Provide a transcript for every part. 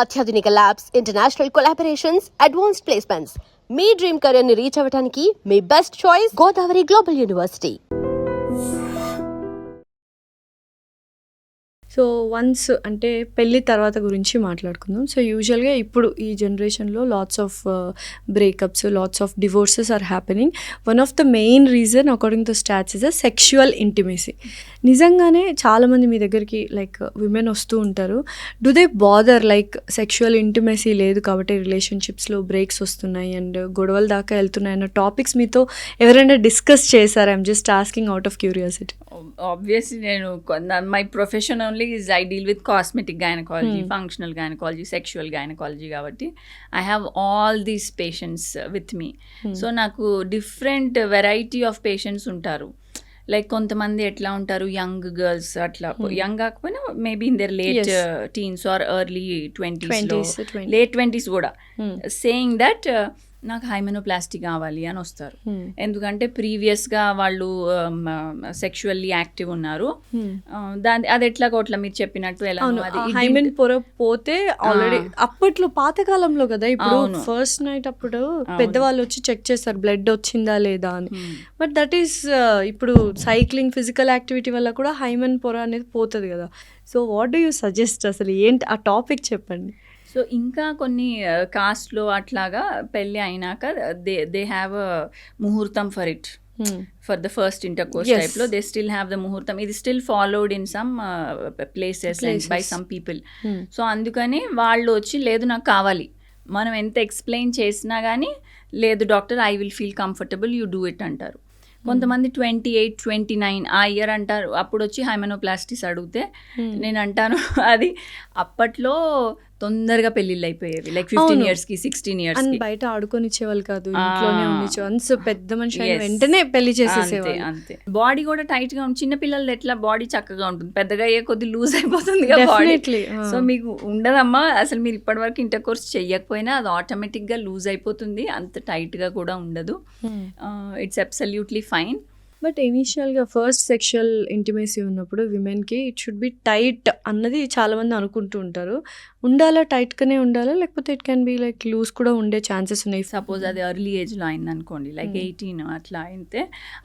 అత్యాధునిక labs, international collaborations, advanced placements. మీ dream career ని రీచ్ అవ్వడానికి మీ best choice Godavari Global University. So once అంటే పెళ్ళి తర్వాత గురించి మాట్లాడుకుందాం. సో యూజువల్గా ఇప్పుడు ఈ జనరేషన్లో lots of breakups, lots of divorces are happening. One of the main reason according to stats is a sexual intimacy. నిజంగానే చాలామంది మీ దగ్గరికి లైక్ విమెన్ వస్తూ ఉంటారు. Do they bother like sexual intimacy లేదు కాబట్టి రిలేషన్షిప్స్లో బ్రేక్స్ వస్తున్నాయి అండ్ గొడవల దాకా వెళ్తున్నాయి అన్న టాపిక్స్ మీతో ఎవరైనా డిస్కస్ చేశారా? I'm just asking out of curiosity. Obviously, my profession only is I deal with cosmetic gynecology, functional gynecology, sexual gynecology కాబట్టి I have all these patients with me. So నాకు different variety of patients ఉంటారు. Like కొంతమంది ఎట్లా ఉంటారు, young girls అట్లా, young కాకపోయినా maybe in their late teens or early 20s, late 20s కూడా saying that నాకు హైమెనోప్లాస్టీ కావాలి అని వస్తారు. ఎందుకంటే ప్రీవియస్గా వాళ్ళు సెక్షువల్లీ యాక్టివ్ ఉన్నారు. అది ఎట్లా కోట్ల మీరు చెప్పినట్టు ఎలా హైమెన్ పొర పోతే ఆల్రెడీ అప్పట్లో పాతకాలంలో కదా, ఇప్పుడు ఫస్ట్ నైట్ అప్పుడు పెద్దవాళ్ళు వచ్చి చెక్ చేస్తారు బ్లడ్ వచ్చిందా లేదా అని. బట్ దట్ ఈస్ ఇప్పుడు సైక్లింగ్, ఫిజికల్ యాక్టివిటీ వల్ల కూడా హైమెన్ పొర అనేది పోతుంది కదా. So what do you suggest? అసలు ఏంటి ఆ టాపిక్ చెప్పండి. సో ఇంకా కొన్ని కాస్ట్లో అట్లాగా పెళ్ళి అయినాక దే హ్యావ్ అ ముహూర్తం for it, for the first intercourse టైప్లో దే స్టిల్ హ్యావ్ ద ముహూర్తం. ఇది still followed in some places by some people. So అందుకని వాళ్ళు వచ్చి లేదు నాకు కావాలి, మనం ఎంత ఎక్స్ప్లెయిన్ చేసినా కానీ లేదు doctor I will feel comfortable, you do it అంటారు. కొంతమంది 28, 29 ఆ ఇయర్ అంటారు. అప్పుడు వచ్చి హైమెనోప్లాస్టిస్ అడిగితే నేను అంటాను అది అప్పట్లో తొందరగా పెళ్ళిళ్ళు అయిపోయేవి, లైక్ 15 years కి 16 years కి. బయట ఆడుకొని ఇచ్చేవాళ్ళు కాదు, ఇంట్లోనే పెద్ద మనిషి వెంటనే పెళ్లి చేసేసేవాళ్ళు. అంతే. బాడీ కూడా టైట్ గా ఉంటుంది. చిన్న పిల్లలు ఎట్లా బాడీ చక్కగా ఉంటుంది, పెద్దగా అయ్యే కొద్ది లూజ్ అయిపోతుంది కదా బాడీ. సో మీకు ఉండదమ్మా అసలు, మీరు ఇప్పటి వరకు ఇంటర్ కోర్స్ చెయ్యకపోయినా అది ఆటోమేటిక్ గా లూజ్ అయిపోతుంది, అంత టైట్ గా కూడా ఉండదు. It's absolutely fine. బట్ ఇనీషియల్గా ఫస్ట్ సెక్షువల్ ఇంటిమేసీ ఉన్నప్పుడు విమెన్కి ఇట్ షుడ్ బి టైట్ అన్నది చాలామంది అనుకుంటూ ఉంటారు. ఉండాలా, టైట్గానే ఉండాలా, లేకపోతే it can be like loose కూడా ఉండే ఛాన్సెస్ ఉన్నాయి? సపోజ్ అది ఎర్లీ ఏజ్లో అయింది అనుకోండి, లైక్ 18 అట్లా అయితే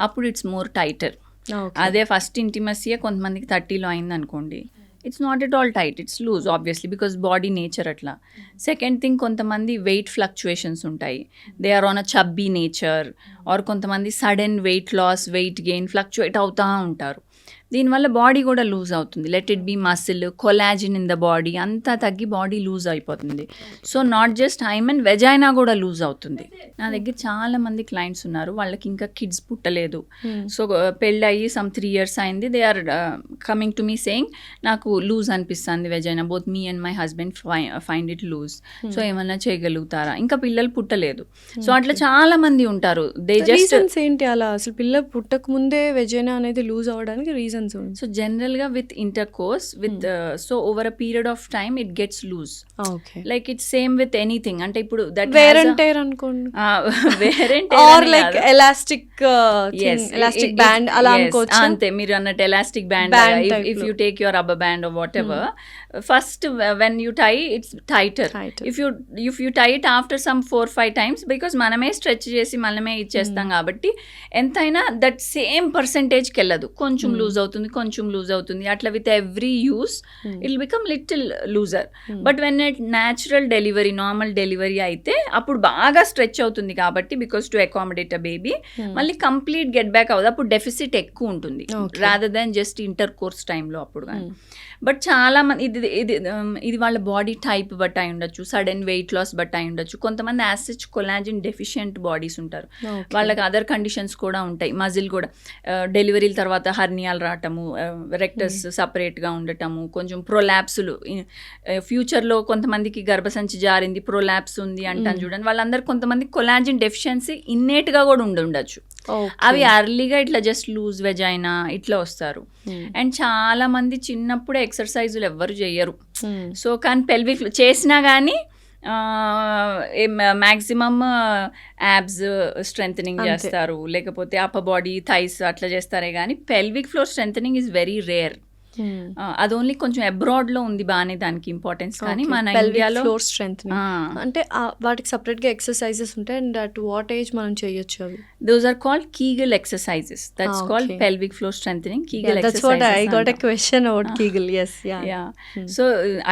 అప్పుడు ఇట్స్ మోర్ టైటర్. అదే ఫస్ట్ ఇంటిమసీయే కొంతమందికి 30లో అయింది అనుకోండి, it's not at all tight, it's loose obviously because body nature అట్లా. సెకండ్ థింగ్, కొంతమంది వెయిట్ ఫ్లక్చుయేషన్స్ ఉంటాయి, they are on a chubby nature, or కొంతమంది sudden weight loss, weight gain, fluctuate అవుతూ ఉంటారు. దీనివల్ల బాడీ కూడా లూజ్ అవుతుంది. Let it be muscle, collagen in the body అంతా తగ్గి బాడీ లూజ్ అయిపోతుంది. So not just hymen, vagina కూడా లూజ్ అవుతుంది. నా దగ్గర చాలా మంది క్లయింట్స్ ఉన్నారు, వాళ్ళకి ఇంకా కిడ్స్ పుట్టలేదు. సో పెళ్ళి అయ్యి సమ్ 3 years అయింది. They are coming to me saying నాకు లూజ్ అనిపిస్తుంది vagina, both me and my husband find it loose. So ఏమన్నా చేయగలుగుతారా? ఇంకా పిల్లలు పుట్టలేదు. సో అట్లా చాలా మంది ఉంటారు. దే జస్ట్ ఏంటి అలా అసలు పిల్లలు పుట్టక ముందే వెజైనా అనేది లూజ్ అవ్వడానికి reason? So generally with intercourse with so over a period of time it gets loose. Okay. Like it's same with anything. Ante ipudu that wear and tear ankondi, wear and tear or like elastic thing, elastic band ala ankochu. Ante meer annat elastic band if you take your rubber band or whatever, first when you tie it's tighter. If you tie it after some 4-5 times, because maname stretch chesi maname ichestam kabatti entaina that same percentage kelladu, konchum loose కొంచెం loose అవుతుంది అట్లా. With every use it become little loser. But when it natural delivery, normal delivery అయితే అప్పుడు బాగా stretch అవుతుంది కాబట్టి, because to accommodate a baby, మళ్ళీ complete get back అవ్వదు. అప్పుడు డెఫిసిట్ ఎక్కువ ఉంటుంది rather than just inter course టైంలో అప్పుడు కానీ. బట్ చాలా మంది ఇది వాళ్ళ బాడీ టైప్ బట్టి అయి ఉండొచ్చు, సడన్ వెయిట్ లాస్ బట్టి అయి ఉండొచ్చు. కొంతమంది యాసిడ్ కొలాజిన్ డెఫిషియంట్ బాడీస్ ఉంటారు, వాళ్ళకి అదర్ కండిషన్స్ కూడా ఉంటాయి. మజిల్ కూడా డెలివరీల తర్వాత హర్నియాలు రావటము, రెక్టస్ సపరేట్గా ఉండటము, కొంచెం ప్రొలాప్సులు, ఫ్యూచర్లో కొంతమందికి గర్భసంచి జారింది, ప్రొలాప్స్ ఉంది అంటాను చూడండి. వాళ్ళందరూ కొంతమంది కొలాజిన్ డెఫిషియన్సీ ఇన్నేట్గా కూడా ఉండొచ్చు. అవి అర్లీగా ఇట్లా జస్ట్ లూజ్ వెజైనా ఇట్లా వస్తారు. అండ్ చాలా మంది చిన్నప్పుడే ఎక్సర్సైజులు ఎవ్వరు చేయరు. సో కానీ పెల్విక్ చేసినా కానీ మ్యాక్సిమమ్ యాబ్స్ స్ట్రెంథనింగ్ చేస్తారు, లేకపోతే అప్పర్ బాడీ థైస్ అట్లా చేస్తారే కానీ pelvic floor strengthening is very rare. అది ఓన్లీ కొంచెం అబ్రాడ్లో ఉంది బాగానే దానికి ఇంపార్టెన్స్, కానీ మన ఇండియాలో ఫ్లోర్ స్ట్రెంత్ అంటే వాటికి సపరేట్గా ఎక్సర్సైజెస్ ఉంటాయి. అండ్ అట్ వాట్ ఏజ్ మనం చేయొచ్చు అవి? Those are called Kegel exercises. That's called pelvic floor strengthening. Kegel exercises. I got a question about Kegel. Yes, yeah. So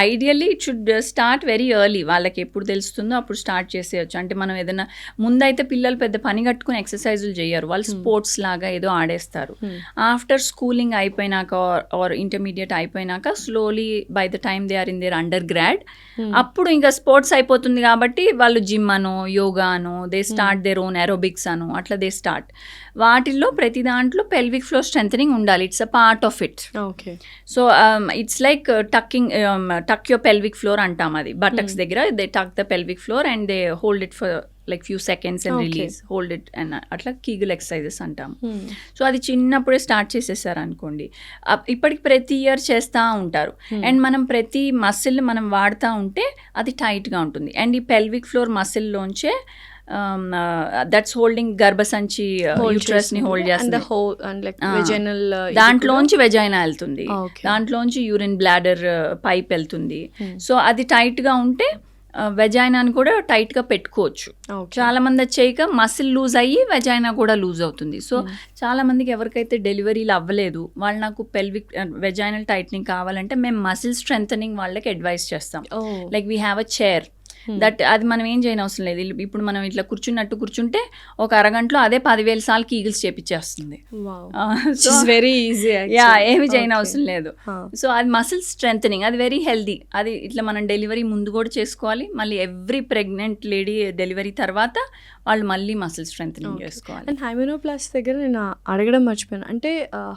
ideally it should start very early. వాళ్ళకి ఎప్పుడు తెలుస్తుందో అప్పుడు స్టార్ట్ చేసేయచ్చు. అంటే మనం ఏదైనా ముందైతే పిల్లలు పెద్ద పని కట్టుకుని ఎక్సర్సైజులు చేయరు, వాళ్ళు స్పోర్ట్స్ లాగా ఏదో ఆడేస్తారు. ఆఫ్టర్ స్కూలింగ్ అయిపోయినాక ఆర్ ఇంటర్మీడియట్ అయిపోయినాక slowly by the time they are in their undergrad, అప్పుడు ఇంకా స్పోర్ట్స్ అయిపోతుంది కాబట్టి వాళ్ళు జిమ్ అనో యోగా అనో they start their own aerobics అనో అట్లా దే స్టార్ట్. వాటిల్లో ప్రతి దాంట్లో పెల్విక్ ఫ్లోర్ స్ట్రెంథెనింగ్ ఉండాలి. It's a part of it. Okay. So it's like టక్ యువర్ పెల్విక్ ఫ్లోర్ అంటాం. అది బటక్స్ దగ్గర దే టక్ the pelvic floor and they hold it for like few seconds and release, hold it and అట్లా Kegel exercises అంటాం. So అది చిన్నప్పుడే start చేసేసారు అనుకోండి, ఇప్పటికి ప్రతి ఇయర్ చేస్తూ ఉంటారు. అండ్ మనం ప్రతి మసిల్ మనం వాడుతూ ఉంటే అది టైట్గా ఉంటుంది. అండ్ ఈ పెల్విక్ ఫ్లోర్ మసిల్లోంచే దట్స్ హోల్డింగ్ గర్భసంచి యూట్రస్ ని హోల్డ్ చేస్తుంది. దాంట్లోంచి వెజైనా వెళ్తుంది, దాంట్లోంచి యూరిన్ బ్లాడర్ పైప్ వెళ్తుంది. సో అది టైట్గా ఉంటే వెజైనాని కూడా టైట్గా పెట్టుకోవచ్చు. చాలా మంది చేయక మసిల్ లూజ్ అయ్యి వెజైనా కూడా లూజ్ అవుతుంది. సో చాలా మందికి ఎవరికైతే డెలివరీలు అవ్వలేదు వాళ్ళు నాకు పెల్విక్ వెజైనల్ టైట్నింగ్ కావాలంటే మేము మసిల్ స్ట్రెంథనింగ్ వాళ్ళకి అడ్వైస్ చేస్తాం. Like we have a chair that అది మనం ఏం చేయని అవసరం లేదు. ఇప్పుడు మనం ఇట్లా కూర్చుంటే ఒక అరగంటలో అదే 10,000 సార్లు కీగిల్స్ చేపించేస్తుంది. Very easy. ఏమి చేయని అవసరం లేదు. సో అది మసిల్ స్ట్రెంథనింగ్, అది వెరీ హెల్దీ. అది ఇట్లా మనం డెలివరీ ముందు కూడా చేసుకోవాలి, మళ్ళీ ఎవ్రీ ప్రెగ్నెంట్ లేడీ డెలివరీ తర్వాత వాళ్ళు మళ్ళీ మసిల్ స్ట్రెంథనింగ్ చేసుకోవాలి. అండ్ హైమెనోప్లాస్టీ దగ్గర నేను అడగడం మర్చిపోయాను, అంటే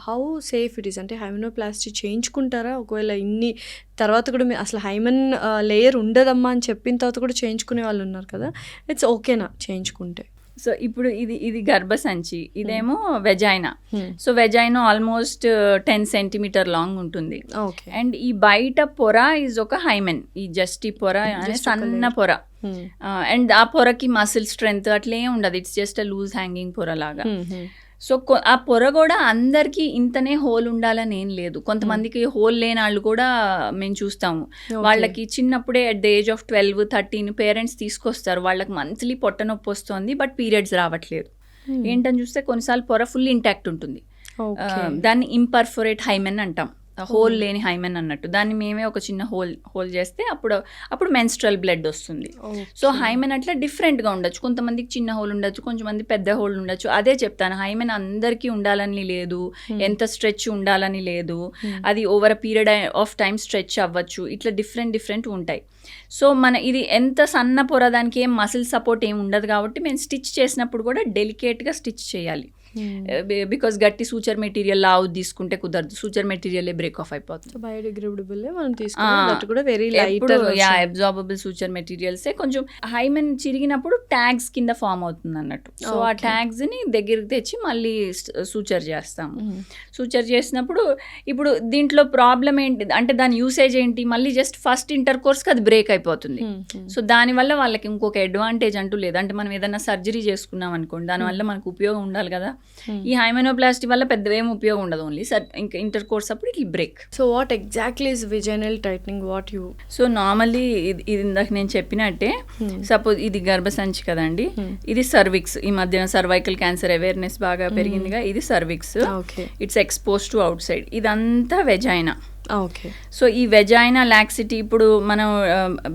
హౌ సేఫ్ ఇట్ ఈస్? అంటే హైమెనోప్లాస్టీ చేయించుకుంటారా? ఒకవేళ ఇన్ని తర్వాత కూడా అసలు హైమెన్ లేయర్ ఉండదమ్మా అని చెప్పిన తర్వాత కూడా చేయించుకునే వాళ్ళు ఉన్నారు కదా, ఇట్స్ ఓకేనా చేయించుకుంటే? సో ఇప్పుడు ఇది గర్భసంచి, ఇదేమో vagina. So vagina almost 10 centimeter long ఉంటుంది. అండ్ ఈ బయట పొర ఈజ్ ఒక హైమెన్. ఈ జస్ట్ ఈ పొర సన్న పొర. అండ్ ఆ పొరకి మసిల్ స్ట్రెంగ్త్ అట్లే ఉండదు, it's just a loose hanging పొర లాగా. సో ఆ పొర కూడా అందరికీ ఇంతనే హోల్ ఉండాలని ఏం లేదు. కొంతమందికి హోల్ లేని వాళ్ళు కూడా మేము చూస్తాము. వాళ్ళకి చిన్నప్పుడే at the age of 12-13 parents తీసుకొస్తారు, వాళ్ళకి మంత్లీ పొట్ట నొప్పి వస్తుంది బట్ పీరియడ్స్ రావట్లేదు. ఏంటని చూస్తే కొన్నిసార్లు పొర ఫుల్ ఇంటాక్ట్ ఉంటుంది. దాన్ని ఇంపర్ఫొరేట్ హైమెన్ అంటాం, హోల్ లేని హైమెన్ అన్నట్టు. దాన్ని మేమే ఒక చిన్న హోల్ చేస్తే అప్పుడు మెన్స్ట్రల్ బ్లడ్ వస్తుంది. సో హైమెన్ అట్లా డిఫరెంట్గా ఉండొచ్చు, కొంతమందికి చిన్న హోల్ ఉండొచ్చు, కొంతమంది పెద్ద హోల్ ఉండొచ్చు. అదే చెప్తాను, హైమెన్ అందరికీ ఉండాలని లేదు, ఎంత స్ట్రెచ్ ఉండాలని లేదు, అది over a period of time stretch అవ్వచ్చు, ఇట్లా డిఫరెంట్ ఉంటాయి. సో ఇది ఎంత సన్న పొర, దానికి ఏం మసిల్ సపోర్ట్ ఏం ఉండదు కాబట్టి మేము స్టిచ్ చేసినప్పుడు కూడా డెలికేట్గా స్టిచ్ చేయాలి. బికాస్ గట్టి సూచర్ మెటీరియల్ లావు తీసుకుంటే కుదరదు, సూచర్ మెటీరియల్ బ్రేక్ ఆఫ్ అయిపోతుంది. బయోడిగ్రేడబుల్ అబ్జార్బబుల్ సూచర్ మెటీరియల్సే. కొంచెం హైమెన్ చిరిగినప్పుడు ట్యాగ్స్ కింద ఫామ్ అవుతుంది అన్నట్టు. సో ఆ ట్యాగ్స్ ని దగ్గరికి తెచ్చి మళ్ళీ సూచర్ చేస్తాము. సూచర్ చేసినప్పుడు ఇప్పుడు దీంట్లో ప్రాబ్లం ఏంటి అంటే దాని యూసేజ్ ఏంటి, మళ్ళీ జస్ట్ ఫస్ట్ ఇంటర్ కోర్స్కి అది బ్రేక్ అయిపోతుంది. సో దానివల్ల వాళ్ళకి ఇంకొక అడ్వాంటేజ్ అంటూ లేదు. అంటే మనం ఏదైనా సర్జరీ చేసుకున్నాం అనుకోండి, దానివల్ల మనకు ఉపయోగం ఉండాలి కదా. ఈ హైమెనోప్లాస్టీ వల్ల పెద్ద ఏం ఉపయోగం ఉండదు, ఓన్లీ ఇంకా ఇంటర్ కోర్స్ అప్పుడు it will break. So what exactly is vaginal tightening? What you? So normally ఇది ఇందాక నేను చెప్పినట్టే, సపోజ్ ఇది గర్భసంచి కదండి, ఇది సర్విక్స్. ఈ మధ్యన సర్వైకల్ క్యాన్సర్ అవేర్నెస్ బాగా పెరిగిందిగా, ఇది cervix. It's expose to out side. ఇదంతా వెజైనా. ఓకే. సో ఈ వెజైనా లాక్సిటీ ఇప్పుడు మనం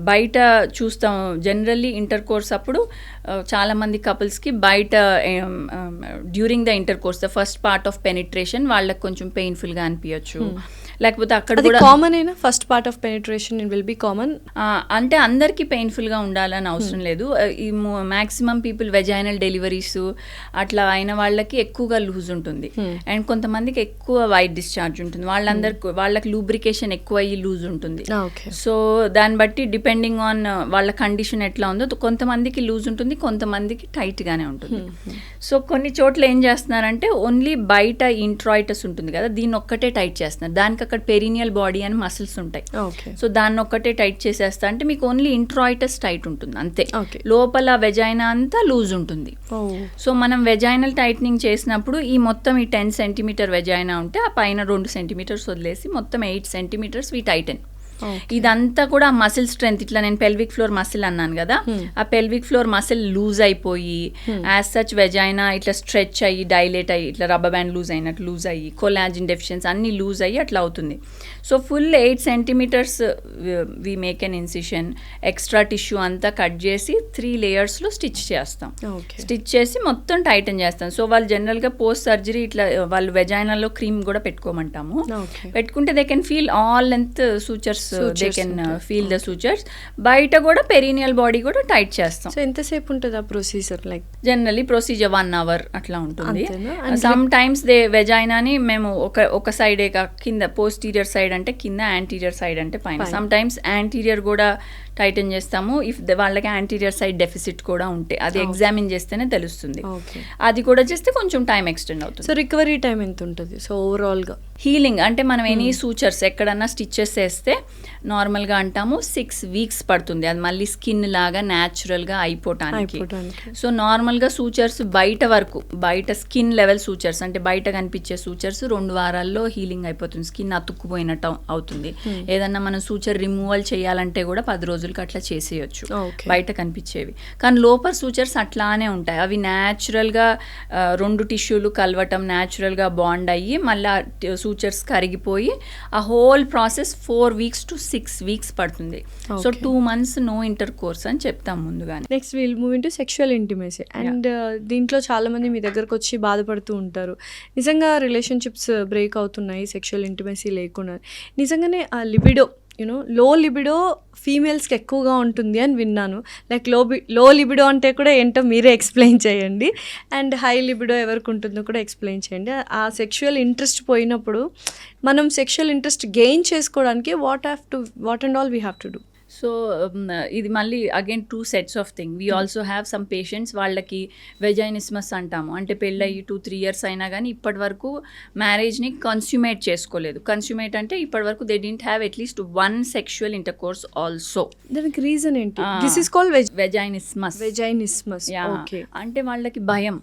బయట చూస్తాం జనరల్లీ ఇంటర్ కోర్స్ అప్పుడు చాలామంది కపుల్స్కి బయట during the inter course the first part of penetration వాళ్ళకి కొంచెం పెయిన్ఫుల్గా అనిపించచ్చు, లేకపోతే అక్కడ కూడా కామన్ అయినా first part of penetration will be common. అంటే అందరికీ పెయిన్ఫుల్గా ఉండాలని అవసరం లేదు. ఈ మ్యాక్సిమం పీపుల్ వెజైనల్ డెలివరీస్ అట్లా అయిన వాళ్ళకి ఎక్కువగా లూజ్ ఉంటుంది, అండ్ కొంతమందికి ఎక్కువ వైట్ డిశ్చార్జ్ ఉంటుంది, వాళ్ళకి లూబ్రికేషన్ ఎక్కువ అయ్యి లూజ్ ఉంటుంది. సో దాన్ని బట్టి డిపెండింగ్ ఆన్ వాళ్ళ కండిషన్ ఎట్లా ఉందో కొంతమందికి లూజ్ ఉంటుంది, కొంతమందికి టైట్గానే ఉంటుంది. సో కొన్ని చోట్ల ఏం చేస్తున్నారంటే ఓన్లీ బయట ఇంట్రాయిటస్ ఉంటుంది కదా, దీన్ని ఒక్కటే టైట్ చేస్తున్నారు, దానికి అక్కడ పెరినియల్ బాడీ అని మసిల్స్ ఉంటాయి. ఓకే. సో దాన్ని ఒక్కటే టైట్ చేసేస్తా అంటే మీకు ఓన్లీ ఇంట్రాయిటస్ టైట్ ఉంటుంది అంతే. ఓకే. లోపల వెజైనా అంతా లూజ్ ఉంటుంది. సో మనం వెజైనల్ టైట్నింగ్ చేసినప్పుడు ఈ మొత్తం ఈ 10 సెంటీమీటర్ వెజైనా ఉంటే ఆ పైన 2 సెంటీమీటర్స్ వదిలేసి మొత్తం 8 సెంటీమీటర్స్ వి టైటన్. ఇదంతా కూడా మసిల్ స్ట్రెంత్, ఇట్లా నేను పెల్విక్ ఫ్లోర్ మసిల్ అన్నాను కదా, ఆ పెల్విక్ ఫ్లోర్ మసిల్ లూజ్ అయిపోయి యాజ్ సచ్ వెజైనా ఇట్లా స్ట్రెచ్ అయ్యి డైలేట్ అయ్యి ఇట్లా రబ్బర్ బ్యాండ్ లూజ్ అయినట్టు లూజ్ అయ్యి కొలాజిన్ డెఫిషియన్సీ అన్ని లూజ్ అయ్యి అట్లా అవుతుంది. So full 8 centimeters we make an incision, extra tissue అంతా కట్ చేసి 3 లేయర్స్లో స్టిచ్ చేస్తాం. స్టిచ్ చేసి మొత్తం టైటన్ చేస్తాం. సో వాళ్ళు జనరల్గా పోస్ట్ సర్జరీ ఇట్లా వాళ్ళు వెజైనాలో క్రీమ్ కూడా పెట్టుకోమంటాము. పెట్టుకుంటే they can feel all length sutures, they can feel the sutures. బయట కూడా పెరీనియల్ బాడీ కూడా టైట్ చేస్తాం. సో ఎంతసేపు ఉంటుంది ఆ procedure? Like generally procedure 1 hour అట్లా ఉంటుంది. సమ్ టైమ్స్ దే వెజైనాని మేము ఒక సైడే కింద, పోస్టీరియర్ సైడ్ అంటే కింద, యాంటీరియర్ సైడ్ అంటే పైన. సమ్ టైమ్స్ యాంటీరియర్ కూడా టైటన్ చేస్తాము ఇఫ్ వాళ్ళకి యాంటీరియర్ సైడ్ డెఫిసిట్ కూడా ఉంటే, అది ఎగ్జామిన్ చేస్తేనే తెలుస్తుంది. అది కూడా చేస్తే కొంచెం టైం ఎక్స్టెండ్ అవుతుంది. సో రికవరీ టైం ఎంత ఉంటుంది? సో ఓవరాల్గా హీలింగ్ అంటే మనం ఎనీ సూచర్స్ ఎక్కడన్నా స్టిచెస్ వేస్తే నార్మల్గా అంటాము 6 weeks పడుతుంది అది మళ్ళీ స్కిన్ లాగా న్యాచురల్గా అయిపోవటానికి. సో నార్మల్గా సూచర్స్ బయట వరకు, బయట స్కిన్ లెవెల్ సూచర్స్ అంటే బయట కనిపించే సూచర్స్ 2 వారాల్లో హీలింగ్ అయిపోతుంది, స్కిన్ అతుక్కుపోయినట్టు అవుతుంది. ఏదన్నా మనం సూచర్ రిమూవల్ చేయాలంటే కూడా 10 రోజులకి అట్లా చేసేయచ్చు బయట కనిపించేవి. కానీ లోపల సూచర్స్ అట్లానే ఉంటాయి, అవి న్యాచురల్గా 2 టిష్యూలు కలవటం, న్యాచురల్గా బాండ్ అయ్యి మళ్ళీ సూచర్స్ కరిగిపోయి ఆ hole process 4 weeks to 6 weeks పడుతుంది. So 2 months no intercourse అని చెప్తాం ముందుగానే. Next will move into sexual intimacy. And దీంట్లో చాలా మంది మీ దగ్గరకు వచ్చి బాధపడుతూ ఉంటారు, నిజంగా రిలేషన్షిప్స్ బ్రేక్ అవుతున్నాయి సెక్షువల్ ఇంటిమసీ లేకుండా. నిజంగానే ఆ లిబిడో లో లిబిడో ఫీమేల్స్కి ఎక్కువగా ఉంటుంది అని విన్నాను. లైక్ లో లిబిడో అంటే కూడా ఏంటో మీరే ఎక్స్ప్లెయిన్ చేయండి. అండ్ హై లిబిడో ఎవరికి ఉంటుందో కూడా ఎక్స్ప్లెయిన్ చేయండి. ఆ సెక్షువల్ ఇంట్రెస్ట్ పోయినప్పుడు మనం సెక్షువల్ ఇంట్రెస్ట్ గెయిన్ చేసుకోవడానికి what and all we have to do? So ఇది మళ్ళీ again 2 sets of thing. We also have some patients వాళ్ళకి వెజైనిస్మస్ అంటాము, అంటే పెళ్ళయి 2-3 years అయినా కానీ ఇప్పటి వరకు మ్యారేజ్ని కన్స్యూమేట్ చేసుకోలేదు. కన్స్యూమేట్ అంటే ఇప్పటి వరకు they didn't have at least 1 sexual intercourse also. దానికి రీజన్ ఏంటి? This is called vaginismus. Okay. అంటే వాళ్ళకి భయం,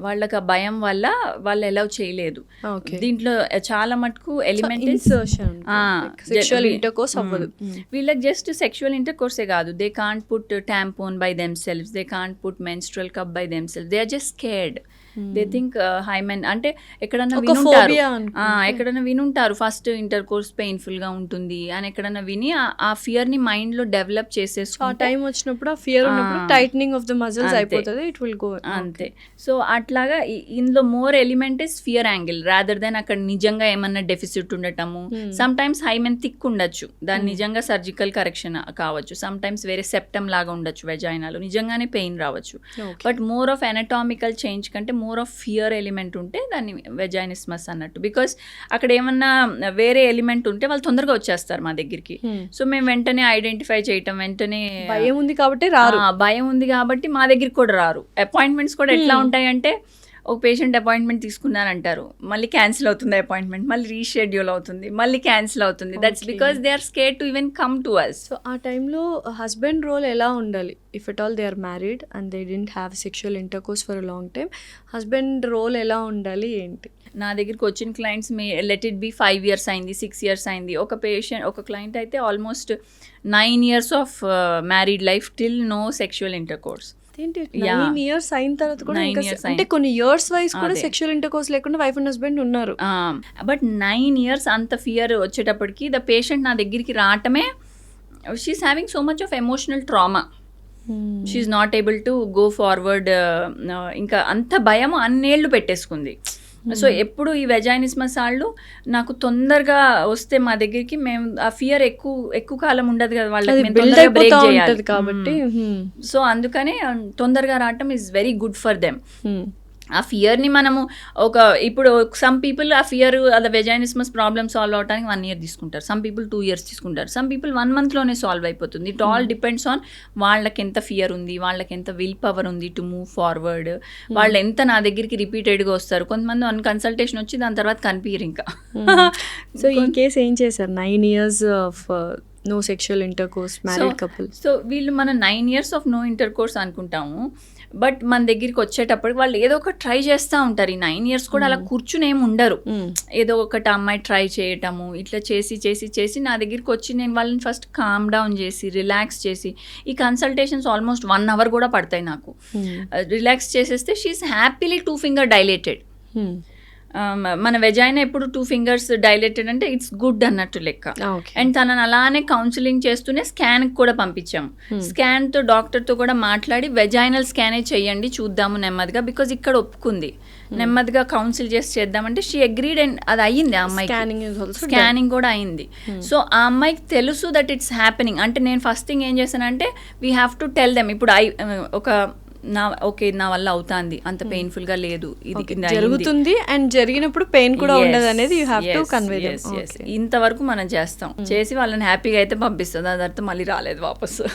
వాళ్ళకి ఆ భయం వల్ల వాళ్ళు అలౌ చేయలేదు. దీంట్లో చాలా మటుకు ఎలిమెంట్ సెక్షువల్ ఇంటర్కోర్స్ అవ్వదు. వీళ్ళకి జస్ట్ సెక్షువల్ ఇంటర్కోర్సే కాదు, they can't put tampon by themselves, they can't put menstrual cup by themselves, they are just scared. They think hymen అంటే ఎక్కడన్నా వినుంటారు ఫస్ట్ ఇంటర్ కోర్స్ పెయిన్ఫుల్ గా ఉంటుంది అని ఎక్కడన్నా విని ఆ ఫియర్ ని మైండ్ లో డెవలప్ చేసేసుకుంటే టైం వచ్చినప్పుడు ఆ ఫియర్ ఉన్నప్పుడు టైట్నింగ్ ఆఫ్ ద మజిల్స్ అయిపోతుంది, ఇట్ విల్ గో అంతే. సో అట్లాగా ఇందులో more element is fear angle rather than అక్కడ నిజంగా ఏమన్నా డెఫిసిట్ ఉండటము. సమ్ టైమ్స్ హైమెన్ థిక్ ఉండొచ్చు, దాని నిజంగా సర్జికల్ కరెక్షన్ కావచ్చు. సమ్ టైమ్స్ వేరే సెప్టమ్ లాగా ఉండొచ్చు వెజైనాలో, నిజంగానే పెయిన్ రావచ్చు. But more of anatomical change కంటే మోర్ ఆఫ్ ఫియర్ ఎలిమెంట్ ఉంటే దాన్ని వెజైనిస్మస్ అన్నట్టు. బికాస్ అక్కడ ఏమన్నా వేరే ఎలిమెంట్ ఉంటే వాళ్ళు తొందరగా వచ్చేస్తారు మా దగ్గరికి. సో మేము వెంటనే ఐడెంటిఫై చేయటం, వెంటనే భయం ఉంది కాబట్టి రారు, భయం ఉంది కాబట్టి మా దగ్గరికి కూడా రారు. అపాయింట్మెంట్స్ కూడా ఎట్లా ఉంటాయంటే ఒక పేషెంట్ అపాయింట్మెంట్ తీసుకున్నారంటారు, మళ్ళీ క్యాన్సిల్ అవుతుంది అపాయింట్మెంట్, మళ్ళీ రీషెడ్యూల్ అవుతుంది, మళ్ళీ క్యాన్సిల్ అవుతుంది. That's because they are scared to even come to us. So ఆ టైంలో హస్బెండ్ రోల్ ఎలా ఉండాలి? If at all they are married and they didn't have sexual intercourse for a long time, husband role ఎలా ఉండాలి ఏంటి? నా దగ్గరికి వచ్చిన clients let it be 5 years అయింది, 6 years అయింది. ఒక క్లయింట్ అయితే almost 9 years of married life till no sexual intercourse. 9 years అయిన తర్వాత కూడా అంటే కొన్ని ఇయర్స్ వైజ్ కూడా సెక్షువల్ ఇంటర్కోర్స్ లేకుండా వైఫ్ అండ్ హస్బెండ్ ఉన్నారు. బట్ 9 years అంత ఫియర్ వచ్చేటప్పటికి ద పేషెంట్ నా దగ్గరికి రావటమే, she's having so much of emotional trauma, she's not able to go forward. ఇంకా అంత భయం అన్నేళ్ళు పెట్టేసుకుంది. సో ఎప్పుడు ఈ వెజైనిస్మస్ వాళ్ళు నాకు తొందరగా వస్తే మా దగ్గరికి, మేము ఆ ఫియర్ ఎక్కువ కాలం ఉండదు కదా వాళ్ళకి, బ్రేక్ చేయాలి కాబట్టి. సో అందుకనే తొందరగా రావటం is very good for them. ఆ ఫియర్ని మనము ఇప్పుడు సమ్ పీపుల్ ఆ ఫియర్ అలా వెజైనిస్మస్ ప్రాబ్లమ్ సాల్వ్ అవడానికి 1 year తీసుకుంటారు, సమ్ పీపుల్ 2 years తీసుకుంటారు, సమ్ పీపుల్ 1 monthలోనే సాల్వ్ అయిపోతుంది. ఇట్ ఆల్ డిపెండ్స్ ఆన్ వాళ్ళకి ఎంత ఫియర్ ఉంది, వాళ్ళకి ఎంత విల్ పవర్ ఉంది టు మూవ్ ఫార్వర్డ్, వాళ్ళు ఎంత నా దగ్గరికి రిపీటెడ్గా వస్తారు. కొంతమంది 1 consultation వచ్చి దాని తర్వాత కనిపించరు ఇంకా. సో ఈ కేసు ఏం చేశారు? 9 years of no sexual intercourse, married couple. So వీళ్ళు మనం 9 years ఆఫ్ నో ఇంటర్కోర్స్ అనుకుంటాము, బట్ మన దగ్గరికి వచ్చేటప్పటికి వాళ్ళు ఏదో ఒక ట్రై చేస్తూ ఉంటారు. ఈ 9 years కూడా అలా కూర్చుని ఏమి ఉండరు, ఏదో ఒకటి అమ్మాయి ట్రై చేయటము, ఇట్లా చేసి చేసి చేసి నా దగ్గరికి వచ్చి నేను వాళ్ళని ఫస్ట్ కామ్ డౌన్ చేసి రిలాక్స్ చేసి, ఈ కన్సల్టేషన్స్ ఆల్మోస్ట్ 1 hour కూడా పడతాయి నాకు. రిలాక్స్ చేసేస్తే షీఈస్ హ్యాపీలీ 2 finger dilated. మన వెజైనా ఎప్పుడు 2 fingers డైలేటెడ్ అంటే ఇట్స్ గుడ్ అన్నట్టు లెక్క. అండ్ తనని అలానే కౌన్సిలింగ్ చేస్తూనే స్కాన్కి కూడా పంపించాము. స్కాన్తో డాక్టర్తో కూడా మాట్లాడి వెజైనల్ స్కానే చేయండి చూద్దాము నెమ్మదిగా, బికాజ్ ఇక్కడ ఒప్పుకుంది. నెమ్మదిగా కౌన్సిల్ చేసి చేద్దామంటే షీ అగ్రీడ్ అండ్ అది అయ్యింది. ఆ అమ్మాయి స్కానింగ్ కూడా అయింది. సో ఆ అమ్మాయికి తెలుసు దట్ ఇట్స్ హ్యాపెనింగ్. అంటే నేను ఫస్ట్ థింగ్ ఏం చేశానంటే we have to tell them, ఇప్పుడు నా వల్ల అవుతుంది, అంత పెయిన్ఫుల్ గా లేదు, ఇది జరుగుతుంది అండ్ జరిగినప్పుడు పెయిన్ కూడా ఉండదు అనేది you have to convey them. ఇంతవరకు మనం చేస్తాం, చేసి వాళ్ళని హ్యాపీగా అయితే పంపిస్తాం, దాని తర్వాత మళ్ళీ రాలేదు వాపసు.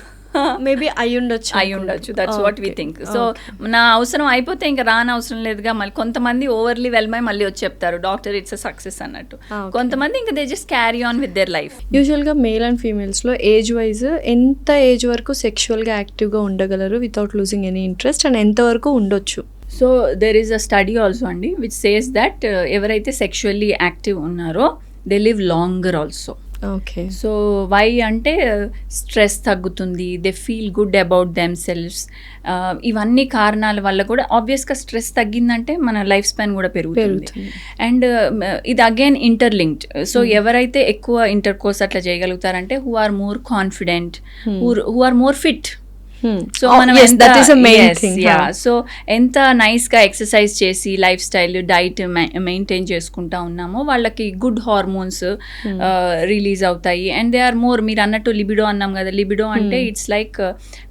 మేబీ అయి ఉండొచ్చు, that's what we think. So నా అవసరం అయిపోతే ఇంకా రాని అవసరం లేదుగా. మళ్ళీ కొంతమంది ఓవర్లీ వెల్మై మళ్ళీ వచ్చి చెప్తారు డాక్టర్ ఇట్స్ అ సక్సెస్ అన్నట్టు. కొంతమంది ఇంకా they just carry on with their life. యూజువల్గా మేల్ అండ్ ఫీమేల్స్లో ఏజ్ వైజ్ ఎంత ఏజ్ వరకు సెక్షువల్గా యాక్టివ్గా ఉండగలరు without losing any interest, and ఎంతవరకు ఉండొచ్చు? So there is a study also అండి విచ్ సేస్ దట్ ఎవరైతే సెక్షువల్లీ యాక్టివ్ ఉన్నారో they live longer also. Okay. So why అంటే స్ట్రెస్ తగ్గుతుంది, they feel good about themselves. ఇవన్నీ కారణాల వల్ల కూడా ఆబ్వియస్గా స్ట్రెస్ తగ్గిందంటే మన లైఫ్ స్పాన్ కూడా పెరుగుతుంది. అండ్ ఇది అగైన్ ఇంటర్లింక్డ్. సో ఎవరైతే ఎక్కువ ఇంటర్ కోర్స్ అట్లా చేయగలుగుతారంటే who are more confident, who are more fit. So మనం సో ఎంత నైస్గా ఎక్సర్సైజ్ చేసి లైఫ్ స్టైల్ డైట్ మెయింటైన్ చేసుకుంటా ఉన్నామో వాళ్ళకి గుడ్ హార్మోన్స్ రిలీజ్ అవుతాయి. అండ్ దే ఆర్ మోర్, మీరు అన్నట్టు లిబిడో అన్నాం కదా, లిబిడో అంటే it's like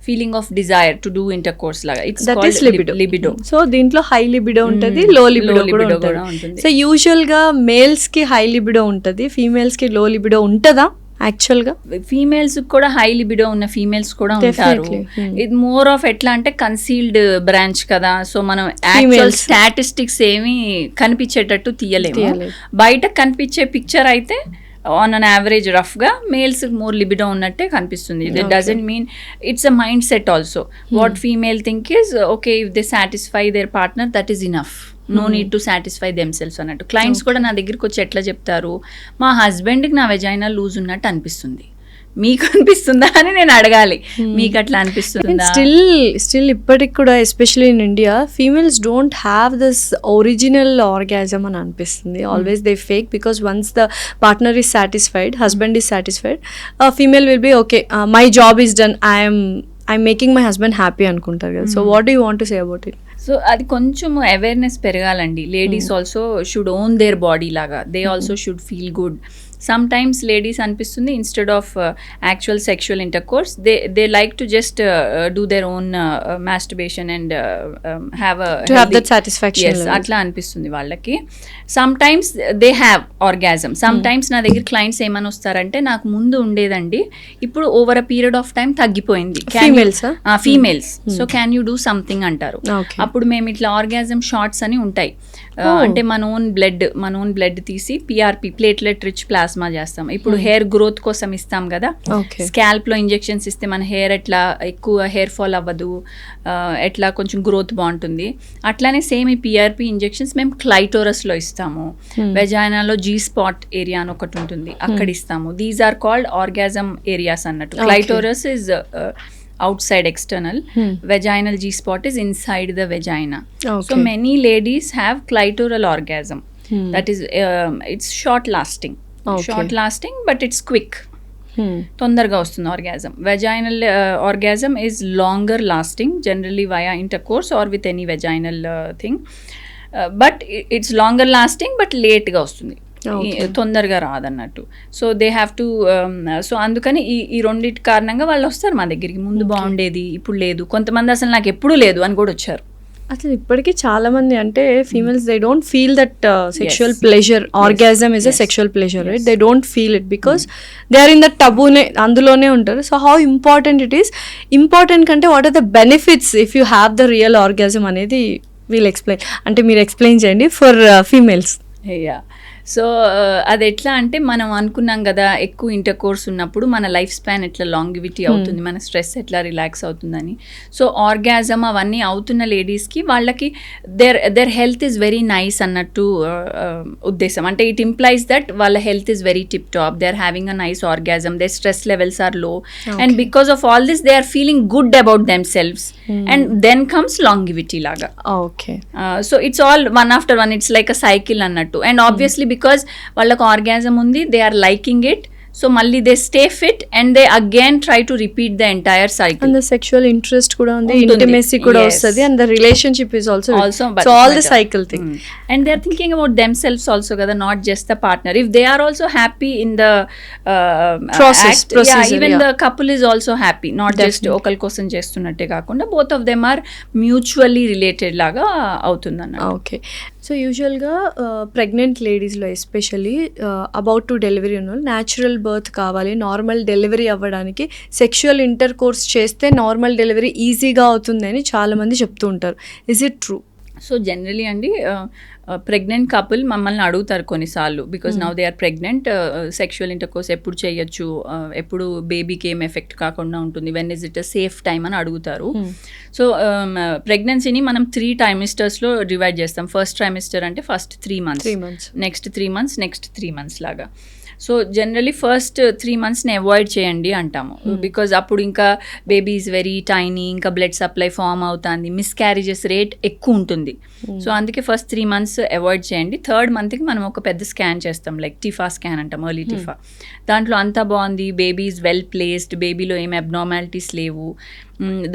feeling of desire to do inter course లాగా, ఇట్స్ లిబిడో. సో దీంట్లో హై లిబిడో ఉంటుంది, లో లిబిడో కూడా ఉంటుంది. సో యూజువల్ గా మేల్స్ కి హై లిబిడో ఉంటుంది, ఫీమేల్స్ కి లో లిబిడో ఉంటుందా? యాక్చువల్గా ఫీమేల్స్ కూడా హై లిబిడో ఉన్న ఫీమేల్స్ కూడా ఉంటారు. ఇది మోర్ ఆఫ్ ఎట్లా అంటే కన్సీల్డ్ బ్రాంచ్ కదా, సో మనం యాక్చువల్ స్టాటిస్టిక్స్ ఏమి కనిపించేటట్టు తీయలేము. బయట కనిపించే పిక్చర్ అయితే ఆన్ అన్ యావరేజ్ రఫ్గా మేల్స్ మోర్ లిబిడో ఉన్నట్టే కనిపిస్తుంది. It doesn't mean it's a mindset also. What female think is okay, if they satisfy their partner that is enough, no need to satisfy themselves అన్నట్టు. Clients కూడా నా దగ్గరికి వచ్చి ఎట్లా చెప్తారు, మా హస్బెండ్కి నా వెజైనా లూజ్ ఉన్నట్టు అనిపిస్తుంది, మీకు అనిపిస్తుందా అని నేను అడగాలి, మీకు అట్లా అనిపిస్తుందా? స్టిల్ ఇప్పటికి కూడా especially in India females don't have this original orgasm అని అనిపిస్తుంది. Always they fake, because once the partner is satisfied, husband is satisfied, female will be okay, my job is done, I'm making my husband happy అనుకుంటారు కదా. So what do you want to say about it? So అది కొంచెం awareness పెరగాలండి. Ladies also should own their body లాగా, they also should feel good. Some times ladies అనిపిస్తుంది instead of actual sexual intercourse they like to just do their own masturbation and have that satisfaction, అట్లా అనిపిస్తుంది వాళ్ళకి. Sometimes they have orgasm. Sometimes నా దగ్గర clients ఏమని వస్తారంటే నాకు ముందు ఉండేదండి, ఇప్పుడు over a period of time తగ్గిపోయింది, females, so can you do something అంటారు. అప్పుడు మేము ఇట్లా ఆర్గాజమ్ షార్ట్స్ అని ఉంటాయి, అంటే మన ఓన్ బ్లడ్ తీసి పిఆర్పి ప్లేట్లెట్ రిచ్ ప్లాస్మా చేస్తాం. ఇప్పుడు హెయిర్ గ్రోత్ కోసం ఇస్తాం కదా, స్కాల్ప్ లో ఇంజెక్షన్స్ ఇస్తే మన హెయిర్ ఎట్లా ఎక్కువ హెయిర్ ఫాల్ అవ్వదు, ఎట్లా కొంచెం గ్రోత్ బాగుంటుంది, అట్లానే సేమ్ ఈ పిఆర్పి ఇంజెక్షన్స్ మేము క్లైటోరస్ లో ఇస్తాము. వెజైనాలో జీ స్పాట్ ఏరియా అని ఒకటి ఉంటుంది, అక్కడ ఇస్తాము. These are called orgasm areas అన్నట్టు. Clitoris is outside external, vaginal G-spot is inside the vagina. So many ladies have clitoral orgasm. That is it's short lasting, but it's quick. తొందరగా వస్తుంది orgasm. Vaginal orgasm is longer lasting, generally via intercourse or with any vaginal thing, but it's longer lasting but లేట్గా వస్తుంది, తొందరగా రాదన్నట్టు. So they have to, so అందుకని ఈ రెండింటి కారణంగా వాళ్ళు వస్తారు మా దగ్గరికి. ముందు బాగుండేది ఇప్పుడు లేదు, కొంతమంది అసలు నాకు ఎప్పుడూ లేదు అని కూడా వచ్చారు. అసలు ఇప్పటికీ చాలా మంది అంటే females they don't feel that sexual pleasure, orgasm is a sexual pleasure, right? They don't feel it because they are in that టబూనే, అందులోనే ఉంటారు. So how important it is, important కంటే what are the benefits if you have the real orgasm అనేది we'll explain, అంటే మీరు explain చేయండి for females. Yeah, so అది ఎట్లా అంటే మనం అనుకున్నాం కదా, ఎక్కువ ఇంటర్ కోర్స్ ఉన్నప్పుడు మన లైఫ్ స్పాన్ ఎట్లా లాంగివిటీ అవుతుంది, మన స్ట్రెస్ ఎట్లా రిలాక్స్ అవుతుందని. సో ఆర్గాజమ్ అవన్నీ అవుతున్న లేడీస్కి వాళ్ళకి their health is very nice అన్నట్టు ఉద్దేశం. అంటే ఇట్ ఇంప్లైస్ దట్ వాళ్ళ health is very tip top, they are having a nice orgasm, they stress levels are low, and because of all this they are feeling good about themselves, and then comes longevity లాగా. Okay, so it's all one after one, it's like a cycle అన్నట్టు. And obviously because వాళ్ళకు orgasm ఉంది, they are liking it, so మళ్ళీ they stay fit and they again try to repeat the entire cycle. And the sexual interest కూడా ఉంది, intimacy కూడా వస్తుంది, and the relationship is also all the cycle thing. And they are thinking about themselves also కదా, not just the partner. If they are also happy in the process, even the couple is also happy, not just ఒకరి కోసం చేస్తున్నట్టే కాకుండా both of them are mutually related లాగా అవుతుందన్న. Okay, so యూజువల్గా pregnant లేడీస్లో especially about to delivery ఉన్న natural birth కావాలి, నార్మల్ డెలివరీ అవ్వడానికి సెక్షువల్ ఇంటర్ కోర్స్ చేస్తే నార్మల్ డెలివరీ ఈజీగా అవుతుంది అని చాలామంది చెప్తూ ఉంటారు. Is it true? So generally అండి, ప్రెగ్నెంట్ కపుల్ మమ్మల్ని అడుగుతారు కొన్నిసార్లు, because now they are pregnant, sexual intercourse ఎప్పుడు చేయొచ్చు, ఎప్పుడు బేబీకి ఏం ఎఫెక్ట్ కాకుండా ఉంటుంది, when is it a safe time అని అడుగుతారు. సో ప్రెగ్నెన్సీని మనం 3 ట్రైమిస్టర్స్లో డివైడ్ చేస్తాం. ఫస్ట్ ట్రైమిస్టర్ అంటే first 3 months, next 3 months, next 3 months లాగా. సో జనరలీ ఫస్ట్ 3 monthsని అవాయిడ్ చేయండి అంటాము, బికాజ్ అప్పుడు ఇంకా బేబీ ఈజ్ వెరీ టైనీ, ఇంకా బ్లడ్ సప్లై ఫామ్ అవుతుంది, మిస్క్యారేజెస్ రేట్ ఎక్కువ ఉంటుంది. సో అందుకే ఫస్ట్ 3 months అవాయిడ్ చేయండి. 3rd monthకి మనం ఒక పెద్ద స్కాన్ చేస్తాం, లైక్ టిఫా స్కాన్ అంటాం, ఎర్లీ టిఫా. దాంట్లో అంతా బాగుంది, బేబీ ఈజ్ వెల్ ప్లేస్డ్, బేబీలో ఏం అబ్నార్మాలిటీస్ లేవు,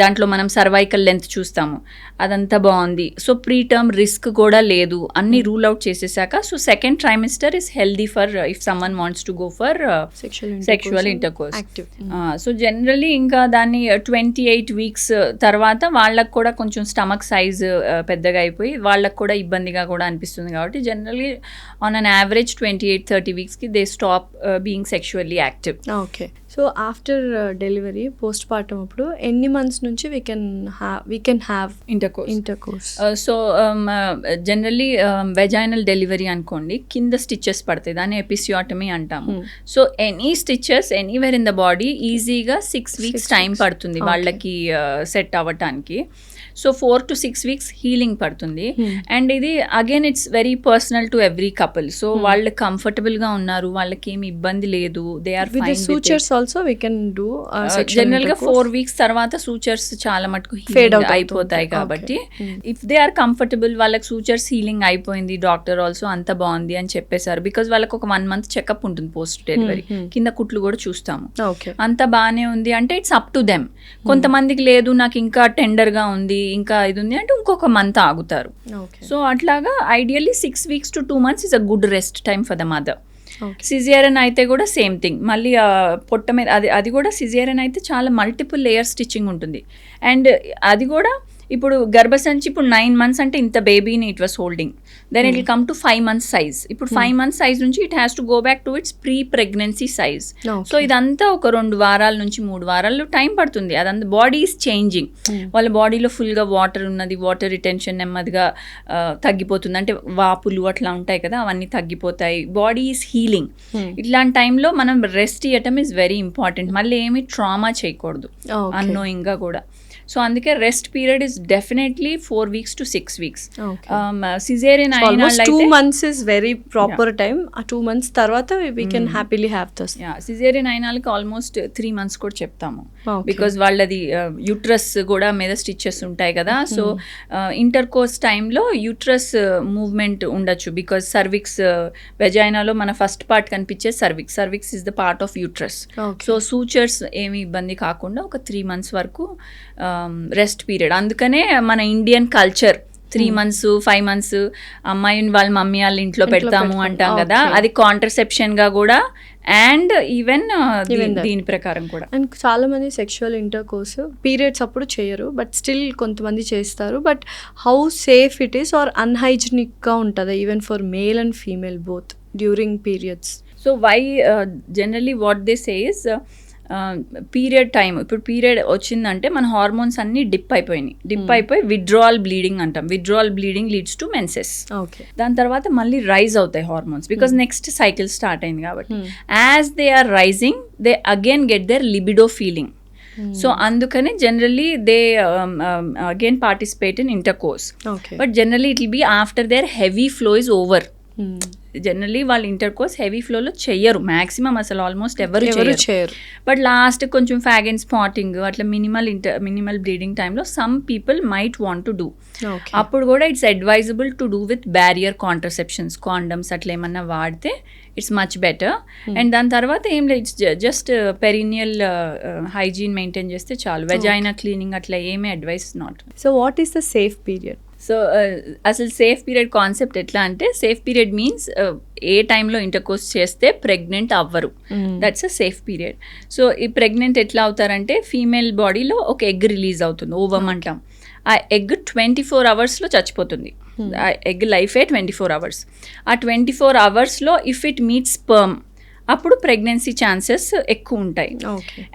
దాంట్లో మనం సర్వైకల్ లెంత్ చూస్తాము, అదంతా బాగుంది. సో ప్రీ టర్మ్ రిస్క్ కూడా లేదు, అన్ని రూల్ అవుట్ చేసేసాక, so second trimester is healthy for if someone wants to go for sexual intercourse. So generally ఇంకా దాన్ని 28 weeks తర్వాత వాళ్ళకు కూడా కొంచెం స్టమక్ సైజ్ పెద్దగా అయిపోయి వాళ్ళకు కూడా ఇబ్బందిగా కూడా అనిపిస్తుంది, కాబట్టి జనరలీ ఆన్ అన్ యావరేజ్ 28-30 weeksకి they stop being sexually active. Okay, so after delivery post partum అప్పుడు ఎన్ని మంత్స్ నుంచి we can have intercourse? So generally vaginal delivery అనుకోండి, కింద స్టిచెస్ పడతాయి, దాన్ని ఎపిసియోటమీ అంటాము. So any stitches anywhere in the body ఈజీగా 6 weeks టైం పడుతుంది వాళ్ళకి సెట్ అవ్వటానికి. సో 4 to 6 weeks హీలింగ్ పడుతుంది. అండ్ ఇది again it's very personal to every couple. So వాళ్ళు కంఫర్టబుల్గా ఉన్నారు, వాళ్ళకి ఏమి ఇబ్బంది లేదు, they are fine with sutures also we can do. జనరల్గా 4 weeks తర్వాత సూచర్స్ చాలా మటుకు హీలింగ్ అయిపోతాయి, కాబట్టి ఇఫ్ దే ఆర్ కంఫర్టబుల్, వాళ్ళకి సూచర్స్ హీలింగ్ అయిపోయింది, డాక్టర్ ఆల్సో అంత బాగుంది అని చెప్పేశారు, బికాజ్ వాళ్ళకి ఒక 1 month చెకప్ ఉంటుంది పోస్ట్ డెలివరీ, కింద కుట్లు కూడా చూస్తాము, అంత బాగానే ఉంది అంటే ఇట్స్ అప్ టు దెమ్. కొంతమందికి లేదు, నాకు ఇంకా టెండర్గా ఉంది, ఇంకా ఇది ఉంది అంటే ఇంకొక మంత్ ఆగుతారు. సో అట్లాగా ideally 6 weeks to 2 months is a good rest time for the mother. Caesarean అయితే కూడా సేమ్ థింగ్, మళ్ళీ పొట్ట మీద అది కూడా సిజేరియన్ అయితే చాలా మల్టిపుల్ లేయర్ స్టిచ్చింగ్ ఉంటుంది. అండ్ అది కూడా ఇప్పుడు గర్భసంచి ఇప్పుడు 9 months అంటే ఇంత బేబీని it was holding, then it will come to 5 months size. ఇప్పుడు 5 months సైజ్ నుంచి it has to go back to its pre pregnancy size. So ఇదంతా ఒక 2 వారాల నుంచి 3 వారాలు టైం పడుతుంది. అదంతా బాడీ ఈజ్ చేంజింగ్, వాళ్ళ బాడీలో ఫుల్గా వాటర్ ఉన్నది, వాటర్ రిటెన్షన్ నెమ్మదిగా తగ్గిపోతుంది, అంటే వాపులు అట్లా ఉంటాయి కదా, అవన్నీ తగ్గిపోతాయి, బాడీ ఈజ్ హీలింగ్. ఇట్లాంటి టైంలో మనం రెస్ట్ ఇవ్వటం ఈజ్ వెరీ ఇంపార్టెంట్, మళ్ళీ ఏమి ట్రామా చేయకూడదు అన్నోయింగ్గా కూడా. సో అందుకే rest period is definitely 4 weeks to 6 weeks. Caesarean అయిన 2 months is very proper time. ఆ 2 months తర్వాత we can happily have this. Caesarean అయిన వాళ్ళకి ఆల్మోస్ట్ 3 months కూడా చెప్తాము, బికాజ్ వాళ్ళది యూట్రస్ కూడా మీద స్టిచెస్ ఉంటాయి కదా. సో ఇంటర్ కోర్స్ టైంలో యూట్రస్ మూవ్మెంట్ ఉండొచ్చు, బికాజ్ సర్విక్స్ వెజైనాలో మన ఫస్ట్ పార్ట్ కనిపించే cervix is the part of uterus. So sutures ఏమి ఇబ్బంది కాకుండా ఒక 3 months వరకు రెస్ట్ పీరియడ్. అందుకనే మన ఇండియన్ కల్చర్ 3 months 5 months అమ్మాయిని వాళ్ళ మమ్మీ వాళ్ళ ఇంట్లో పెడతాము అంటాం కదా, అది కాంట్రసెప్షన్గా కూడా అండ్ ఈవెన్ దీని ప్రకారం కూడా. అండ్ చాలా మంది సెక్షువల్ ఇంటర్ కోర్స్ పీరియడ్స్ అప్పుడు చేయరు, బట్ స్టిల్ కొంతమంది చేస్తారు. But how safe it is or అన్హైజీనిక్గా ఉంటుందా even for male and female both during periods? So why generally what they say is period time, ఇప్పుడు పీరియడ్ వచ్చిందంటే మన హార్మోన్స్ అన్నీ డిప్ అయిపోయి విత్డ్రావల్ బ్లీడింగ్ అంటాం. Withdrawal bleeding leads to menses. దాని తర్వాత మళ్ళీ రైజ్ అవుతాయి hormones because next cycle start అయింది కాబట్టి. As they are rising they again get their libido feeling. So అందుకని generally they again participate in intercourse, but generally it will be after their heavy flow is over. Generally వాళ్ళు intercourse heavy ఫ్లోలో చెయ్యరు maximum, అసలు almost ఎవరు చేయరు. But last కొంచెం ఫ్యాగ్ and spotting అట్లా మినిమల్ బ్లీడింగ్ టైంలో some people might want to do. అప్పుడు కూడా it's advisable to do with barrier contraceptions, condoms అట్లా ఏమన్నా వాడితే ఇట్స్ మచ్ బెటర్. అండ్ దాని తర్వాత ఏం లేదు, it's just perineal hygiene maintain చేస్తే చాలు. వెజైనా క్లీనింగ్ అట్లా ఏమీ advice not. So what is the safe period? So అసలు సేఫ్ పీరియడ్ కాన్సెప్ట్ ఎట్లా అంటే, సేఫ్ పీరియడ్ మీన్స్ ఏ టైంలో ఇంటర్ కోర్స్ చేస్తే ప్రెగ్నెంట్ అవ్వరు, that's a safe period. So ఈ ప్రెగ్నెంట్ ఎట్లా అవుతారంటే, ఫీమేల్ బాడీలో ఒక ఎగ్ రిలీజ్ అవుతుంది, ఓవమ్ అంటాం. ఆ ఎగ్ 24 అవర్స్లో చచ్చిపోతుంది. ఆ ఎగ్ లైఫే 24 అవర్స్. ఆ 24 అవర్స్లో ఇఫ్ ఇట్ మీట్స్ స్పర్మ్ అప్పుడు ప్రెగ్నెన్సీ ఛాన్సెస్ ఎక్కువ ఉంటాయి.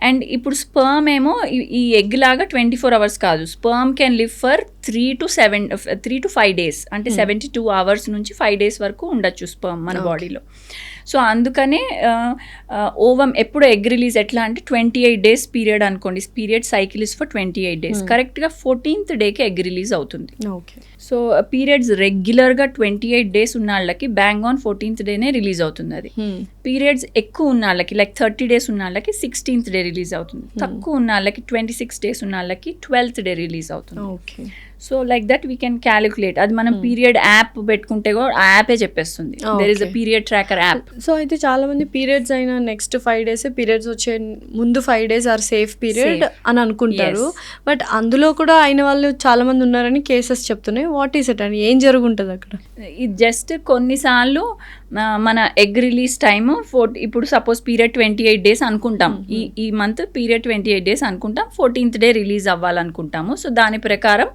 అండ్ ఇప్పుడు స్పర్మ్ ఏమో ఈ ఎగ్ లాగా 24 అవర్స్ కాదు, sperm can live for 3 to 5 days, అంటే 72 అవర్స్ నుంచి 5 days వరకు ఉండొచ్చు స్పర్మ్ మన బాడీలో. సో అందుకనే ఓవమ్ ఎప్పుడు ఎగ్ రిలీజ్ ఎట్లా అంటే 28 days పీరియడ్ అనుకోండి, period cycle is for 28 days, కరెక్ట్గా 14th డేకి ఎగ్ రిలీజ్ అవుతుంది. సో పీరియడ్స్ రెగ్యులర్గా 28 days ఉన్న వాళ్ళకి బ్యాంగ్ ఆన్ 14th డేనే రిలీజ్ అవుతుంది అది. పీరియడ్స్ ఎక్కువ ఉన్న వాళ్ళకి లైక్ 30 days ఉన్న వాళ్ళకి 16th డే రిలీజ్ అవుతుంది. తక్కువ ఉన్న వాళ్ళకి 26 days ఉన్న వాళ్ళకి 12th డే రిలీజ్ అవుతుంది. So like that we can calculate. అది మనం పీరియడ్ యాప్ పెట్టుకుంటే కూడా ఆ యాపే చెప్పేస్తుంది, there is a period tracker app. So అయితే చాలా మంది పీరియడ్స్ అయిన నెక్స్ట్ 5 days, పీరియడ్స్ వచ్చే ముందు 5 days ఆర్ సేఫ్ పీరియడ్ అని అనుకుంటారు. బట్ అందులో కూడా అయిన వాళ్ళు చాలా మంది ఉన్నారని కేసెస్ చెప్తున్నాయి. వాట్ ఈస్ ఇట్ అని, ఏం జరుగుంటుంది అక్కడ? ఇది జస్ట్ కొన్నిసార్లు మన ఎగ్ రిలీజ్ టైమ్ ఇప్పుడు సపోజ్ పీరియడ్ 28 days అనుకుంటాం, ఈ మంత్ పీరియడ్ 28 days అనుకుంటాం, 14th డే రిలీజ్ అవ్వాలనుకుంటాము. సో దాని ప్రకారం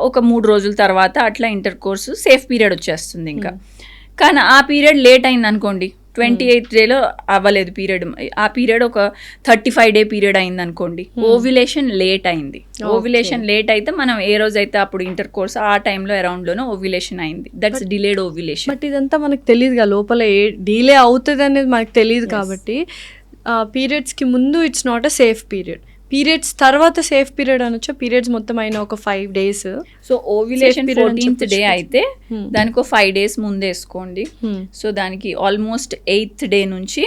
ఒక 3 రోజుల తర్వాత అట్లా ఇంటర్ కోర్సు సేఫ్ పీరియడ్ వచ్చేస్తుంది. ఇంకా కానీ ఆ పీరియడ్ లేట్ అయింది అనుకోండి, 28th డేలో అవ్వలేదు పీరియడ్, ఆ పీరియడ్ ఒక 35 day పీరియడ్ అయింది అనుకోండి, ఓవ్యులేషన్ లేట్ అయింది. ఓవ్యులేషన్ లేట్ అయితే మనం ఏ రోజైతే అప్పుడు ఇంటర్ కోర్స్ ఆ టైంలో అరౌండ్లోనే ఓవ్యులేషన్ అయింది, దట్స్ డిలేడ్ ఓవ్యులేషన్. బట్ ఇదంతా మనకు తెలియదుగా, లోపల ఏ డిలే అవుతుంది అనేది మనకు తెలియదు. కాబట్టి పీరియడ్స్కి ముందు it's not a safe period, periods తర్వాత సేఫ్ పీరియడ్ అనొచ్చు. పీరియడ్స్ మొత్తం అయిన ఒక 5 days. So ovulation 14th day అయితే దానికి ఒక 5 days ముందే వేసుకోండి. సో దానికి ఆల్మోస్ట్ 8th డే నుంచి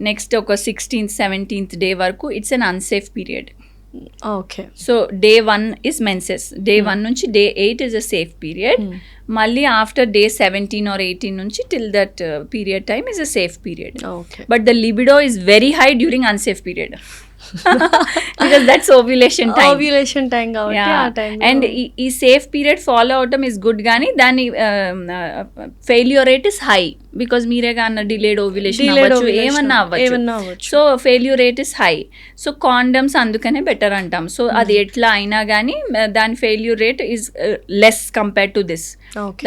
నెక్స్ట్ ఒక 16th 17th డే వరకు it's an unsafe period. Okay. So day 1 is menses, day 1 నుంచి day 8 is a safe period. మళ్ళీ ఆఫ్టర్ డే 17 or 18 నుంచి till that period time is a safe period. But the libido is very high during unsafe period. because that's ovulation time కాబట్టి ఆ time. And ఈ safe period follow అవటం is good, కానీ దాని failure rate is high because మీరే కానీ delayed ovulation అవ్వచ్చు, ఏమన్నా అవ్వచ్చు. So failure rate is high. So condoms అందుకనే బెటర్ అంటాం. సో అది ఎట్లా అయినా కానీ దాని failure rate is less compare to this.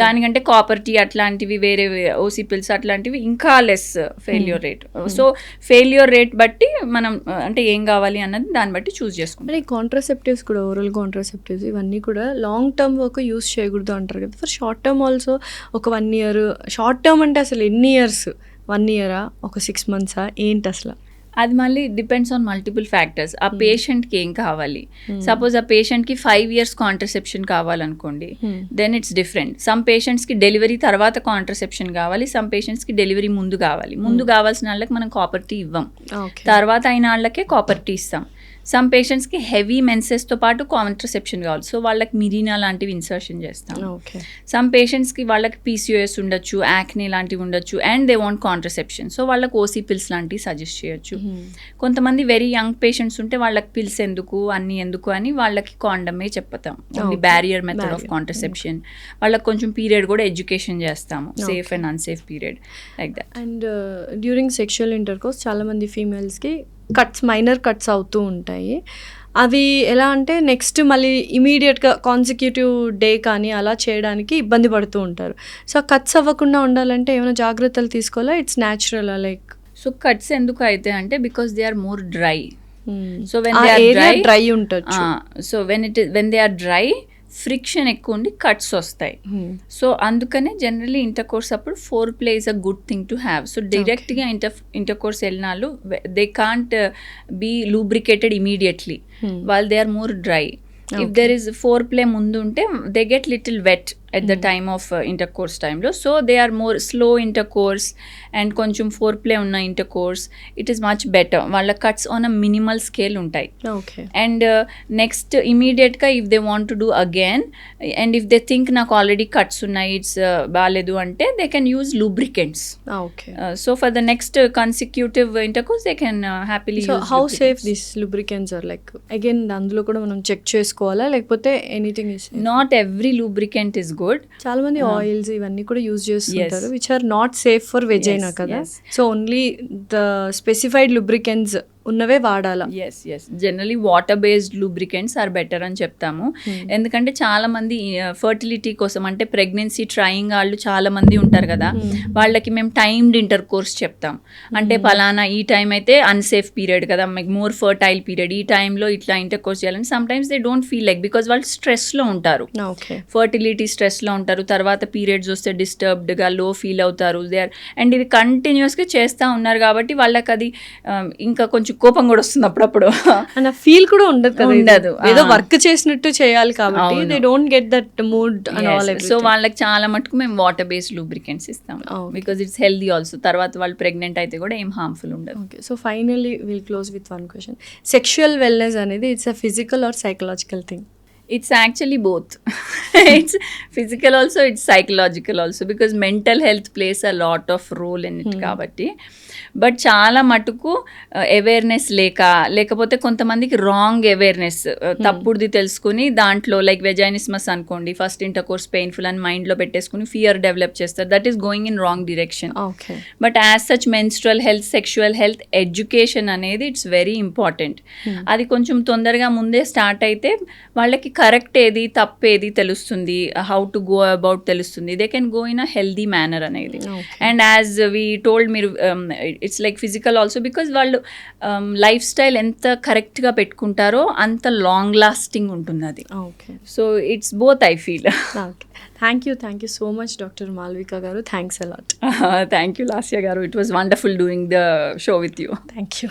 దానికంటే కాపర్టీ అట్లాంటివి, వేరే ఓసీ పిల్స్ అట్లాంటివి ఇంకా less failure rate. So failure rate బట్టి మనం అంటే ఏం కావాలి అన్నది దాన్ని బట్టి చూస్ చేసుకుంటాం. ఈ కాంట్రాసెప్టివ్స్ కూడా, ఓరల్ కాంట్రాసెప్టివ్స్ ఇవన్నీ కూడా లాంగ్ టర్మ్ వరకు యూస్ చేయకూడదు అంటారు కదా. ఫర్ షార్ట్ టర్మ్ ఆల్సో ఒక 1 year, షార్ట్ టర్మ్ అంటే అసలు ఎన్ని ఇయర్స్, 1 year ఒక 6 months ఏంటి అసలు? అది మళ్ళీ డిపెండ్స్ ఆన్ మల్టిపుల్ ఫ్యాక్టర్స్. ఆ పేషెంట్కి ఏం కావాలి, సపోజ్ ఆ పేషెంట్కి 5 years కాంట్రసెప్షన్ కావాలనుకోండి, దెన్ ఇట్స్ డిఫరెంట్. సమ్ పేషెంట్స్కి డెలివరీ తర్వాత కాంట్రసెప్షన్ కావాలి, సమ్ పేషెంట్స్కి డెలివరీ ముందు కావాలి. ముందు కావాల్సిన వాళ్ళకి మనం కాపర్టీ ఇవ్వం, తర్వాత అయిన వాళ్ళకే కాపర్టీ ఇస్తాం. సమ్ పేషెంట్స్కి హెవీ మెన్సెస్తో పాటు కాంట్రసెప్షన్ కావాలి, సో వాళ్ళకి మిరీనా లాంటివి ఇన్సర్షన్ చేస్తాం. ఓకే. సమ్ పేషెంట్స్కి వాళ్ళకి పీసీఓఎస్ ఉండొచ్చు, యాక్నే లాంటివి ఉండొచ్చు, and they want contraception, so వాళ్ళకి ఓసీ పిల్స్ లాంటివి సజెస్ట్ చేయొచ్చు. కొంతమంది వెరీ యంగ్ పేషెంట్స్ ఉంటే వాళ్ళకి పిల్స్ ఎందుకు అన్నీ ఎందుకు అని వాళ్ళకి కాండమే చెప్తాం, only barrier method of contraception. వాళ్ళకి కొంచెం పీరియడ్ కూడా ఎడ్యుకేషన్ చేస్తాము, safe and unsafe period, like that. And during sexual intercourse చాలామంది ఫీమేల్స్కి మైనర్ కట్స్ అవుతూ ఉంటాయి. అవి ఎలా అంటే నెక్స్ట్ మళ్ళీ ఇమీడియట్గా కాన్సిక్యూటివ్ డే కానీ అలా చేయడానికి ఇబ్బంది పడుతూ ఉంటారు. సో కట్స్ అవ్వకుండా ఉండాలంటే ఏమైనా జాగ్రత్తలు తీసుకోవాలా, it's natural like? So cuts ఎందుకు అయితే అంటే because they are more dry. So when uh they are area dry ఉంటుంది. So when they are dry friction ఎక్కువ ఉండి కట్స్ వస్తాయి. సో అందుకనే జనరలీ ఇంటర్ కోర్స్ అప్పుడు foreplay is a good thing to have. So డైరెక్ట్గా intercourse వెళ్ళినాళ్ళు they can't be lubricated immediately while they are more dry. If there is foreplay ముందు ఉంటే they get little wet at the time of intercourse time lo, so they are more slow intercourse and కొంచెం foreplay ఉన్న intercourse, it is much better. వాళ్ళ cuts on a minimal scale ఉంటాయి. Okay. And next immediate గా if they want to do again and if they think నాకు already cuts ఉన్నాయి, it's బాలేదు అంటే they can use lubricants. Okay. So for the next consecutive intercourse they can happily so use how lubricants. safe these lubricants are, like again అందులో కూడా మనం check చేసుకోవాలా లేకపోతే anything is? Not every lubricant is good. చాలా మంది oils ఇవన్నీ కూడా use చేస్తుంటారు which are not safe for vagina కదా. So only the specified lubricants ఉన్నవే వాడాలా? Yes generally water based lubricants are better అని చెప్తాము. ఎందుకంటే చాలా మంది ఫర్టిలిటీ కోసం అంటే ప్రెగ్నెన్సీ ట్రయింగ్ వాళ్ళు చాలా మంది ఉంటారు కదా, వాళ్ళకి మేము టైమ్డ్ ఇంటర్ కోర్స్ చెప్తాం. అంటే పలానా ఈ టైం అయితే అన్సేఫ్ పీరియడ్ కదా, మీకు మోర్ ఫర్టైల్ పీరియడ్, ఈ టైంలో ఇట్లా ఇంటర్ కోర్స్ చేయాలని. Some times they don't feel like because వాళ్ళు స్ట్రెస్లో ఉంటారు, ఫర్టిలిటీ స్ట్రెస్లో ఉంటారు, తర్వాత పీరియడ్స్ వస్తే డిస్టర్బ్డ్గా లో ఫీల్ అవుతారు. దే ఆర్ అండ్ ఇది కంటిన్యూస్గా చేస్తూ ఉన్నారు కాబట్టి వాళ్ళకి అది ఇంకా కొంచెం కోపం కూడా వస్తుంది అప్పుడప్పుడు. అండ్ ఆ ఫీల్ కూడా ఉండదు కదా, ఉండదు, ఏదో వర్క్ చేసినట్టు చేయాలి కాబట్టి they don't get that mood and all. So వాళ్ళకి చాలా మటుకు మేము వాటర్ బేస్డ్ లూబ్రికెంట్స్ ఇస్తాం బికాజ్ ఇట్స్ హెల్దీ ఆల్సో. తర్వాత వాళ్ళు ప్రెగ్నెంట్ అయితే కూడా ఏం హార్మ్ఫుల్ ఉండదు. Okay. So finally will close with one question. Sexual wellness అనేది it's a physical or psychological thing? It's actually both. It's physical also, it's psychological also, because mental health plays a lot of role in it kabatti. But చాలా మటుకు awareness లేకపోతే కొంతమందికి wrong awareness, తప్పుడుది తెలుసుకుని దాంట్లో like వెజైనిస్మస్ అనుకోండి, first inter course painful అని మైండ్లో పెట్టేసుకుని ఫియర్ డెవలప్ చేస్తారు. That is going in wrong direction. But as such menstrual health, sexual health education అనేది ఇట్స్ వెరీ ఇంపార్టెంట్. అది కొంచెం తొందరగా ముందే స్టార్ట్ అయితే వాళ్ళకి కరెక్ట్ ఏది తప్పేది తెలుస్తుంది, హౌ టు గో అబౌట్ తెలుస్తుంది, they can go in a healthy manner అనేది. అండ్ యాజ్ వీ టోల్డ్ మీరు it's like physical also, because వాళ్ళు లైఫ్ స్టైల్ ఎంత కరెక్ట్గా పెట్టుకుంటారో అంత లాంగ్ లాస్టింగ్ ఉంటుంది అది. So it's both I feel. Thank you so much doctor Malvika గారు. Thanks a lot. Thank you Lasya గారు. It was wonderful doing the show with you. Thank you.